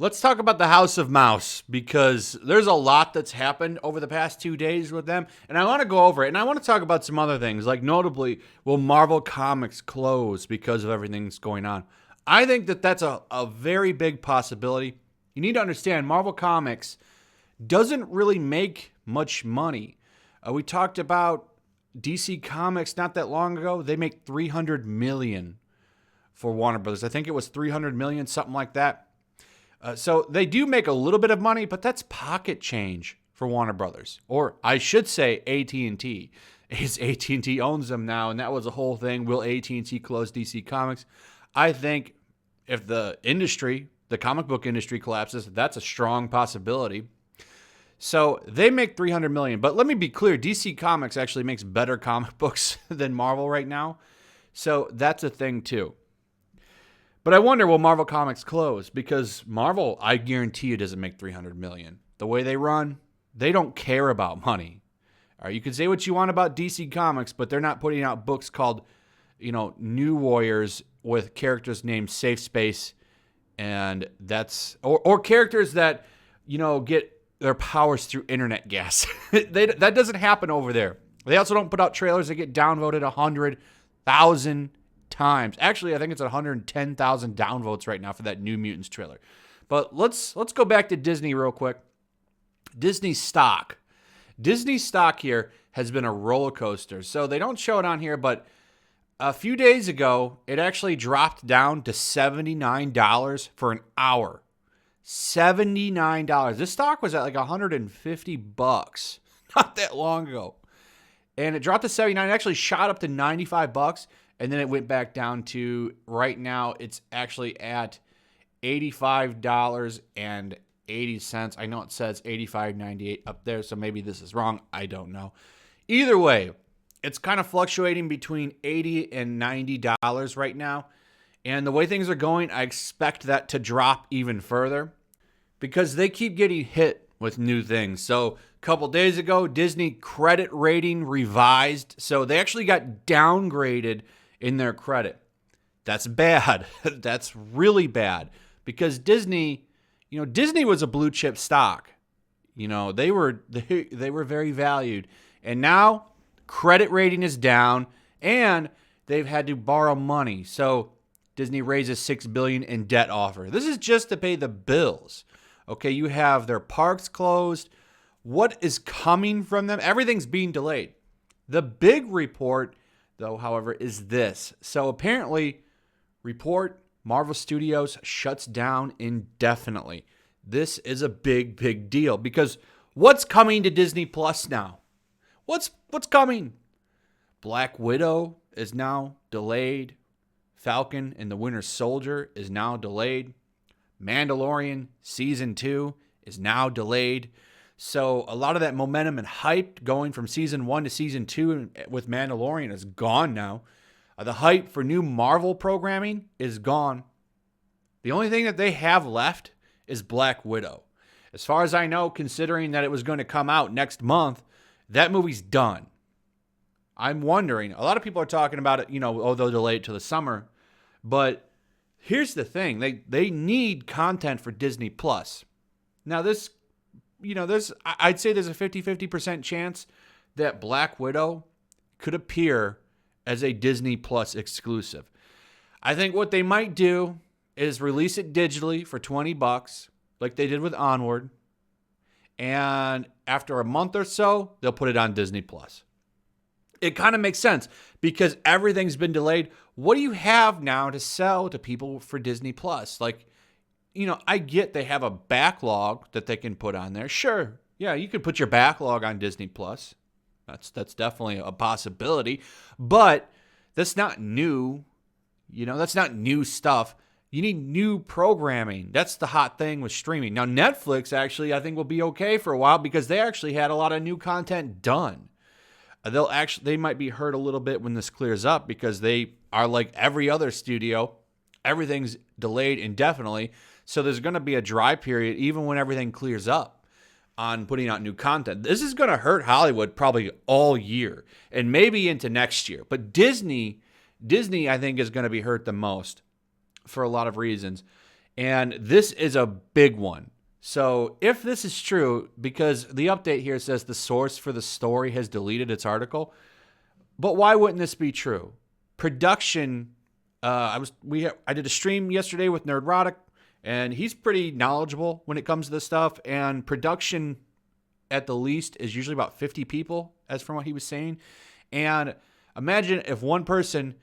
Let's talk about the House of Mouse because there's a lot that's happened over the past 2 days with them, and I want to go over it. And I want to talk about some other things, like notably, will Marvel Comics close because of everything that's going on? I think that that's a very big possibility. You need to understand, Marvel Comics doesn't really make much money. We talked about DC Comics not that long ago. They make $300 million for Warner Brothers. I think it was $300 million, something like that. So they do make a little bit of money, but that's pocket change for Warner Brothers, or I should say AT&T. AT&T owns them now, and that was a whole thing. Will AT&T close DC Comics? I think if the comic book industry collapses, that's a strong possibility. So they make $300 million, but let me be clear: DC Comics actually makes better comic books than Marvel right now, so that's a thing too. But I wonder, will Marvel Comics close? Because Marvel, I guarantee you, doesn't make $300 million. The way they run, they don't care about money. All right, you can say what you want about DC Comics, but they're not putting out books called, New Warriors with characters named Safe Space, and that's or characters that, get their powers through internet gas. That doesn't happen over there. They also don't put out trailers that get downvoted 100,000 times. Actually, I think it's 110,000 downvotes right now for that New Mutants trailer. But let's go back to Disney real quick. Disney stock here has been a roller coaster. So they don't show it on here, but a few days ago, it actually dropped down to $79 for an hour. $79. This stock was at like $150 not that long ago. And it dropped to 79. It actually shot up to $95. And then it went back down to, right now, it's actually at $85.80. I know it says $85.98 up there, so maybe this is wrong. I don't know. Either way, it's kind of fluctuating between $80 and $90 right now. And the way things are going, I expect that to drop even further because they keep getting hit with new things. So a couple days ago, Disney credit rating revised. So they actually got downgraded in their credit. That's bad. That's really bad because Disney was a blue chip stock. They were very valued, and now credit rating is down, and they've had to borrow money. So Disney raises $6 billion in debt offer. This is just to pay the bills. Okay, you have their parks closed. What is coming from them? Everything's being delayed. The big report, though, however, is this. So apparently, Marvel Studios shuts down indefinitely. This is a big, big deal because what's coming to Disney Plus now? What's coming? Black Widow is now delayed. Falcon and the Winter Soldier is now delayed. Mandalorian Season 2 is now delayed. So a lot of that momentum and hype going from Season 1 to Season 2 with Mandalorian is gone now. The hype for new Marvel programming is gone. The only thing that they have left is Black Widow. As far as I know, considering that it was going to come out next month, that movie's done. I'm wondering, a lot of people are talking about it, they'll delay it till the summer. But here's the thing. They need content for Disney Plus. Now this, I'd say there's a 50% chance that Black Widow could appear as a Disney Plus exclusive. I think what they might do is release it digitally for $20, like they did with Onward. And after a month or so, they'll put it on Disney Plus. It kind of makes sense because everything's been delayed. What do you have now to sell to people for Disney Plus? I get they have a backlog that they can put on there. Sure. Yeah, you could put your backlog on Disney Plus. That's definitely a possibility. But that's not new. That's not new stuff. You need new programming. That's the hot thing with streaming. Now, Netflix actually, I think, will be okay for a while because they actually had a lot of new content done. They might be hurt a little bit when this clears up because they are like every other studio. Everything's delayed indefinitely. So there's going to be a dry period even when everything clears up on putting out new content. This is going to hurt Hollywood probably all year and maybe into next year. But Disney, I think, is going to be hurt the most for a lot of reasons. And this is a big one. So if this is true, because the update here says the source for the story has deleted its article, but why wouldn't this be true? Production, I did a stream yesterday with Nerdrotic, and he's pretty knowledgeable when it comes to this stuff. And production, at the least, is usually about 50 people, as from what he was saying. And imagine if one person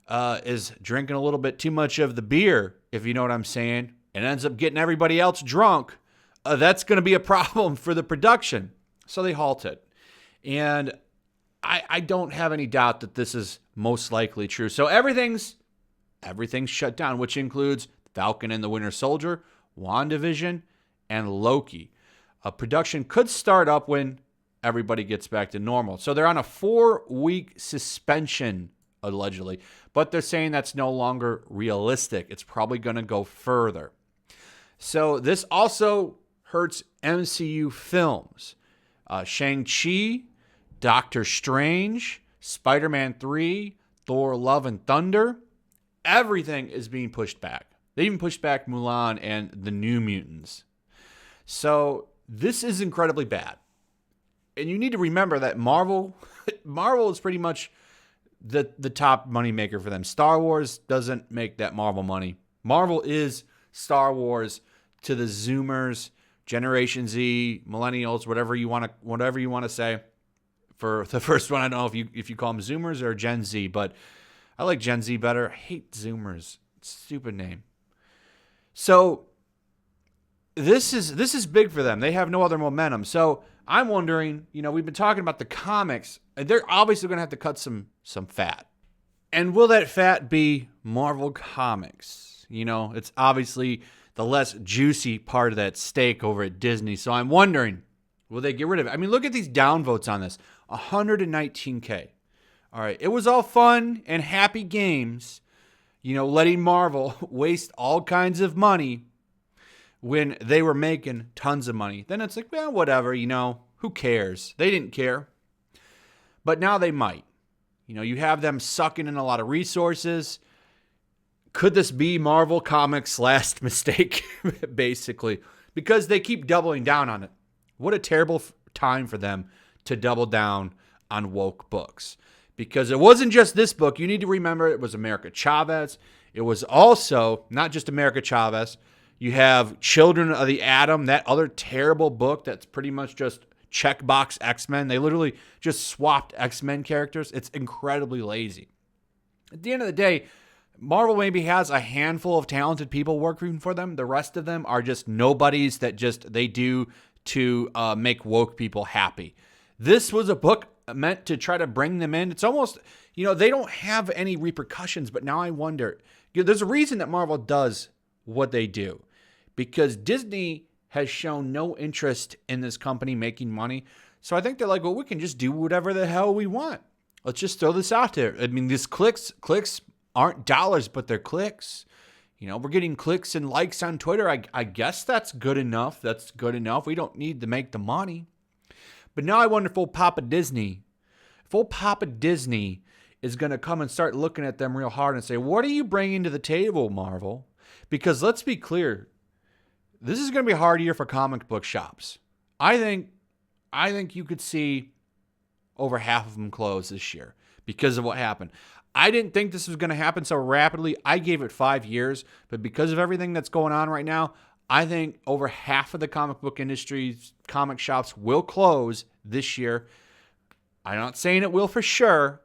is drinking a little bit too much of the beer, if you know what I'm saying, and ends up getting everybody else drunk. That's going to be a problem for the production. So they halt it. And I don't have any doubt that this is most likely true. So everything's shut down, which includes Falcon and the Winter Soldier, WandaVision, and Loki. Production could start up when everybody gets back to normal. So they're on a 4-week suspension, allegedly. But they're saying that's no longer realistic. It's probably going to go further. So this also hurts MCU films. Shang-Chi, Doctor Strange, Spider-Man 3, Thor Love and Thunder. Everything is being pushed back. They even pushed back Mulan and the New Mutants. So this is incredibly bad. And you need to remember that Marvel is pretty much the top moneymaker for them. Star Wars doesn't make that Marvel money. Marvel is Star Wars to the Zoomers, Generation Z, Millennials, whatever you want to say. For the first one, I don't know if you call them Zoomers or Gen Z, but I like Gen Z better. I hate Zoomers. Stupid name. So this is big for them. They have no other momentum. So I'm wondering, we've been talking about the comics, and they're obviously going to have to cut some fat. And will that fat be Marvel Comics? It's obviously the less juicy part of that steak over at Disney. So I'm wondering, will they get rid of it? I mean, look at these downvotes on this. 119K. All right. It was all fun and happy games, letting Marvel waste all kinds of money when they were making tons of money. Then it's like, well, whatever, who cares? They didn't care. But now they might. You have them sucking in a lot of resources. Could this be Marvel Comics' last mistake, basically? Because they keep doubling down on it. What a terrible time for them to double down on woke books. Because it wasn't just this book. You need to remember it was America Chavez. It was also not just America Chavez. You have Children of the Atom, that other terrible book that's pretty much just checkbox X-Men. They literally just swapped X-Men characters. It's incredibly lazy. At the end of the day, Marvel maybe has a handful of talented people working for them. The rest of them are just nobodies that they do to make woke people happy. This was a book meant to try to bring them in. It's almost, they don't have any repercussions, but now I wonder, there's a reason that Marvel does what they do, because Disney has shown no interest in this company making money. So I think they're like, well, we can just do whatever the hell we want. Let's just throw this out there. I mean, these clicks aren't dollars, but they're clicks. We're getting clicks and likes on Twitter. I guess that's good enough. That's good enough. We don't need to make the money. But now I wonder if old Papa Disney is going to come and start looking at them real hard and say, what are you bringing to the table, Marvel? Because let's be clear, this is going to be a hard year for comic book shops. I think you could see over half of them close this year because of what happened. I didn't think this was going to happen so rapidly. I gave it 5 years, but because of everything that's going on right now, I think over half of the comic book industry's comic shops will close this year. I'm not saying it will for sure,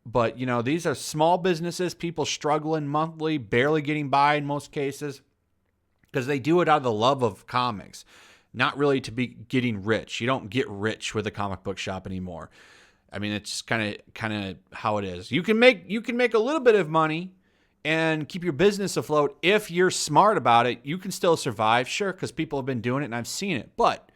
but these are small businesses, people struggling monthly, barely getting by in most cases, because they do it out of the love of comics, not really to be getting rich. You don't get rich with a comic book shop anymore. I mean, it's kind of how it is. You can make a little bit of money and keep your business afloat if you're smart about it. You can still survive, sure, because people have been doing it and I've seen it. But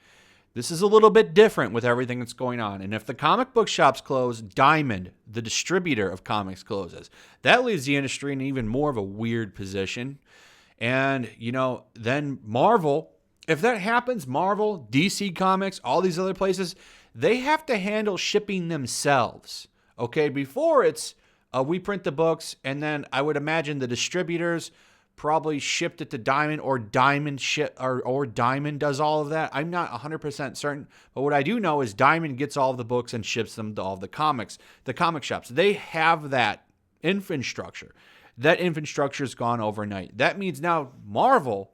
this is a little bit different with everything that's going on. And if the comic book shops close, Diamond, the distributor of comics, closes. That leaves the industry in even more of a weird position. And, then Marvel, if that happens, Marvel, DC Comics, all these other places, they have to handle shipping themselves. Okay, before it's we print the books, and then I would imagine the distributors probably shipped it to Diamond, or Diamond or Diamond does all of that. I'm not 100% certain, but what I do know is Diamond gets all of the books and ships them to all the comic shops. They have that infrastructure. That infrastructure has gone overnight. That means now Marvel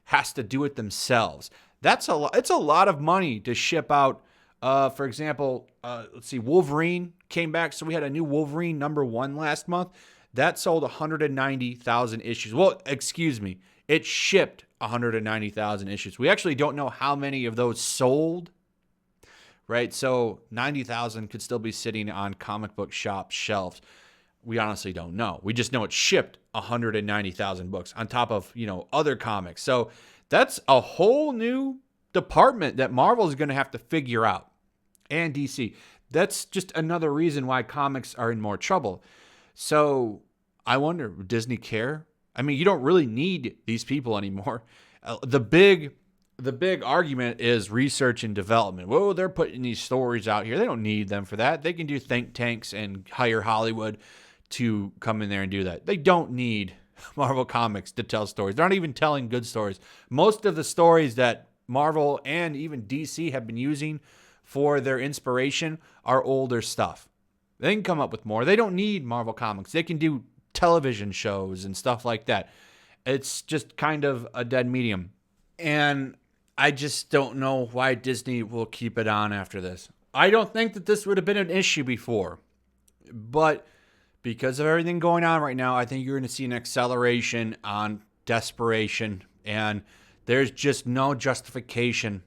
has to do it themselves. That's a lot. It's a lot of money to ship out. For example, let's see, Wolverine came back. So we had a new Wolverine #1 last month. That sold 190,000 issues. Well, excuse me. It shipped 190,000 issues. We actually don't know how many of those sold, right? So 90,000 could still be sitting on comic book shop shelves. We honestly don't know. We just know it shipped 190,000 books on top of, other comics. So that's a whole new department that Marvel is going to have to figure out, and DC. That's just another reason why comics are in more trouble. So I wonder, would Disney care? I mean, you don't really need these people anymore. The big argument is research and development. Well, they're putting these stories out here. They don't need them for that. They can do think tanks and hire Hollywood to come in there and do that. They don't need Marvel Comics to tell stories. They're not even telling good stories. Most of the stories that Marvel and even DC have been using for their inspiration are older stuff. They can come up with more. They don't need Marvel Comics. They can do television shows and stuff like that. It's just kind of a dead medium. And I just don't know why Disney will keep it on after this. I don't think that this would have been an issue before. But because of everything going on right now, I think you're going to see an acceleration on desperation. And there's just no justification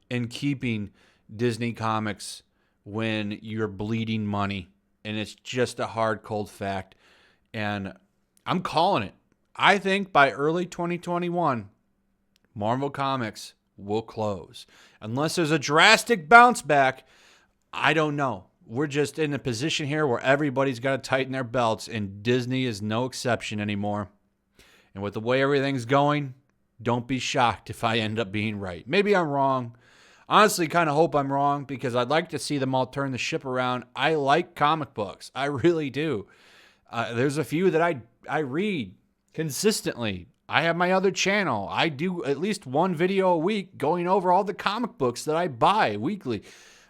in keeping Disney Comics when you're bleeding money. And it's just a hard, cold fact. And I'm calling it. I think by early 2021, Marvel Comics will close. Unless there's a drastic bounce back, I don't know. We're just in a position here where everybody's got to tighten their belts, and Disney is no exception anymore. And with the way everything's going, don't be shocked if I end up being right. Maybe I'm wrong. Honestly, kind of hope I'm wrong, because I'd like to see them all turn the ship around. I like comic books. I really do. There's a few that I read consistently. I have my other channel. I do at least one video a week going over all the comic books that I buy weekly.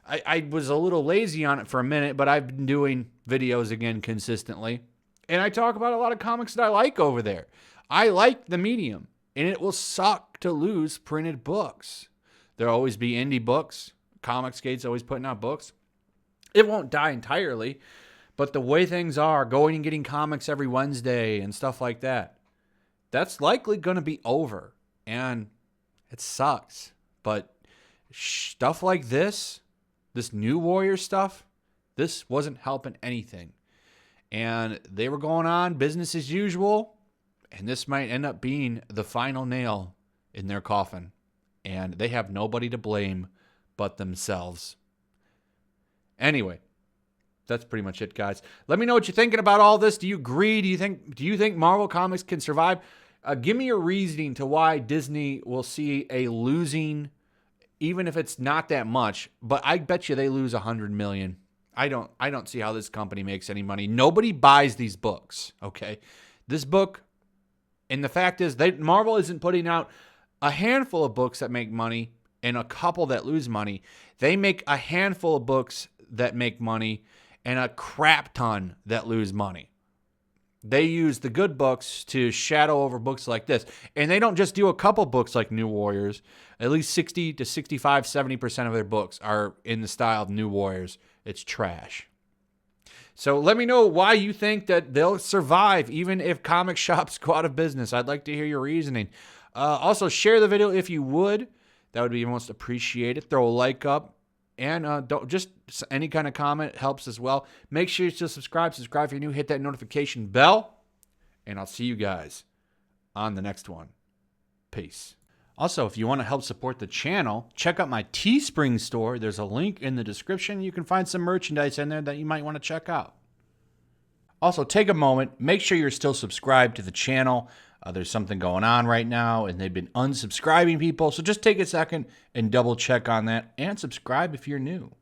I was a little lazy on it for a minute, but I've been doing videos again consistently. And I talk about a lot of comics that I like over there. I like the medium, and it will suck to lose printed books. There'll always be indie books. Comicsgate's always putting out books. It won't die entirely, but the way things are, going and getting comics every Wednesday and stuff like that, that's likely going to be over. And it sucks. But stuff like this New Warrior stuff, this wasn't helping anything. And they were going on business as usual, and this might end up being the final nail in their coffin. And they have nobody to blame but themselves. Anyway, that's pretty much it, guys. Let me know what you're thinking about all this. Do you agree? Do you think Marvel Comics can survive? Give me your reasoning to why Disney will see a losing, even if it's not that much. But I bet you they lose $100 million. I don't see how this company makes any money. Nobody buys these books. Okay, this book, and the fact is, Marvel isn't putting out a handful of books that make money and a couple that lose money. They make a handful of books that make money and a crap ton that lose money. They use the good books to shadow over books like this. And they don't just do a couple books like New Warriors. At least 60 to 65, 70% of their books are in the style of New Warriors. It's trash. So let me know why you think that they'll survive even if comic shops go out of business. I'd like to hear your reasoning. Also, share the video if you would. That would be most appreciated. Throw a like up. And don't just any kind of comment helps as well. Make sure you still subscribe. Subscribe if you're new. Hit that notification bell. And I'll see you guys on the next one. Peace. Also, if you want to help support the channel, check out my Teespring store. There's a link in the description. You can find some merchandise in there that you might want to check out. Also, take a moment. Make sure you're still subscribed to the channel. There's something going on right now, and they've been unsubscribing people. So just take a second and double check on that, and subscribe if you're new.